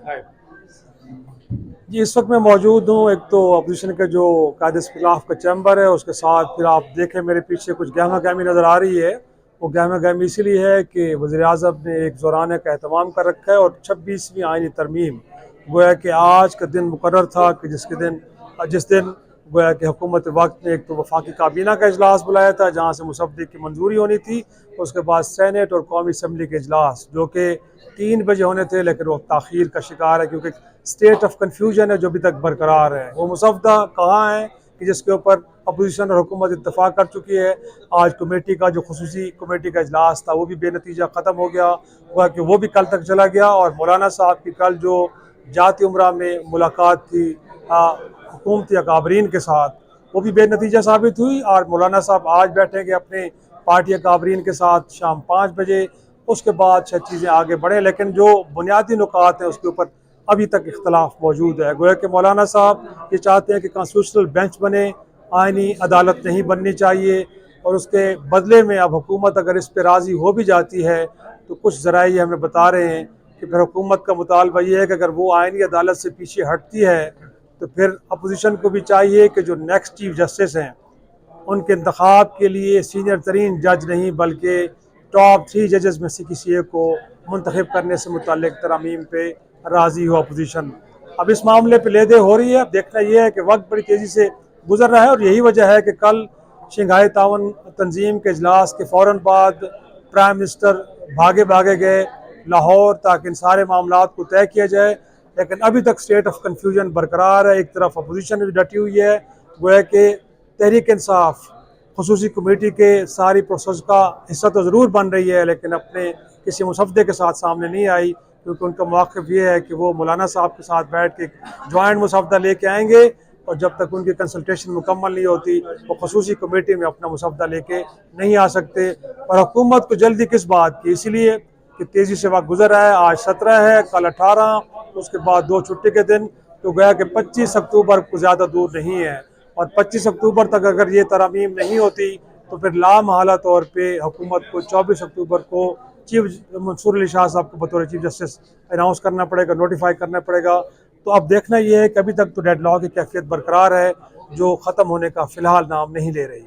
जी, इस वक्त मैं मौजूद हूँ। एक तो अपोजिशन के जो कायदे इख्तिलाफ का चैम्बर है, उसके साथ फिर आप देखें मेरे पीछे कुछ गहमा गहमी नज़र आ रही है। वो गहमा गहमी इसीलिए है कि वज़ीर आज़म ने एक ज़ोराने का एहतमाम कर रखा है और 26वीं आइनी तरमीम गोया कि आज का दिन मुकर्रर था कि जिस दिन गोया कि हुकूमत वक्त ने एक तो वफाकी काबीना का इजलास बुलाया था जहाँ से मुसद्दे की मंजूरी होनी थी। उसके बाद सैनेट और कौमी असम्बली के इजलास जो कि 3 बजे होने थे, लेकिन वो ताख़ीर का शिकार है क्योंकि स्टेट ऑफ कन्फ्यूजन है जो अभी तक बरकरार है। वो मुसवदा कहाँ है कि जिसके ऊपर अपोजिशन और हुकूमत इत्तफाक कर चुकी है। आज कमेटी का जो खुसूसी कमेटी का इजलास था वो भी बेनतीजा ख़त्म हो गया, हुआ कि वो भी कल तक चला गया। और मौलाना साहब की कल जो जाती उम्रा में मुलाकात थी हुकूमती अकाबरीन के साथ, वो भी बेनतीजा साबित हुई। और मौलाना साहब आज बैठेंगे अपने पार्टी अकाबरीन के साथ शाम 5 बजे। उसके बाद शायद चीज़ें आगे बढ़ें, लेकिन जो बुनियादी नुकात हैं उसके ऊपर अभी तक इख्तलाफ मौजूद है। गोया कि मौलाना साहब ये चाहते हैं कि कॉन्स्टिट्यूशनल बेंच बने, आइनी अदालत नहीं बननी चाहिए। और उसके बदले में अब हुकूमत अगर इस पर राज़ी हो भी जाती है तो कुछ ज़राए हमें बता रहे हैं कि फिर हुकूमत का मुतालबा ये है कि अगर वो आइनी अदालत से पीछे हटती है तो फिर अपोजिशन को भी चाहिए कि जो नेक्स्ट चीफ जस्टिस हैं उनके इंतखाब के लिए सीनियर तरीन जज नहीं बल्कि टॉप 3 जजेस में से किसी एक को मुंतखब करने से मुतल्लिक तरामीम पे राज़ी हो अपोजिशन। अब इस मामले पे लेदे हो रही है। अब देखना यह है कि वक्त बड़ी तेज़ी से गुजर रहा है और यही वजह है कि कल शंघाई ताउन तंजीम के इजलास के फ़ौरन बाद प्राइम मिनिस्टर भागे भागे गए लाहौर ताकि इन सारे मामला को तय किया जाए। लेकिन अभी तक स्टेट ऑफ कन्फ्यूजन बरकरार है। एक तरफ अपोजिशन भी डटी हुई है, गोया कि तहरीक इंसाफ खसूसी कमेटी के सारी प्रोसेस का हिस्सा तो ज़रूर बन रही है, लेकिन अपने किसी मुसवदे के साथ सामने नहीं आई क्योंकि उनका मौक़िफ़ ये है कि वो मौलाना साहब के साथ बैठ के जॉइंट मुसवदा लेके आएंगे और जब तक उनकी कंसल्टेशन मुकम्मल नहीं होती वो खसूसी कमेटी में अपना मुसवदा लेके नहीं आ सकते। और हुकूमत को जल्दी किस बात की, इसलिए कि तेज़ी से वक्त गुजर रहा है। आज 17 है, कल 18, उसके बाद 2 छुट्टी के दिन, तो गया कि 25 अक्टूबर को ज़्यादा दूर नहीं है। और 25 अक्टूबर तक अगर ये तरमीम नहीं होती तो फिर लामहला तौर पर हुकूमत को 24 अक्टूबर को चीफ मंसूर अली शाह साहब को बतौर चीफ जस्टिस अनाउंस करना पड़ेगा, नोटिफाई करना पड़ेगा। तो अब देखना यह है कि अभी तक तो डेडलॉक की कैफियत बरकरार है जो ख़त्म होने का फ़िलहाल नाम नहीं ले रही।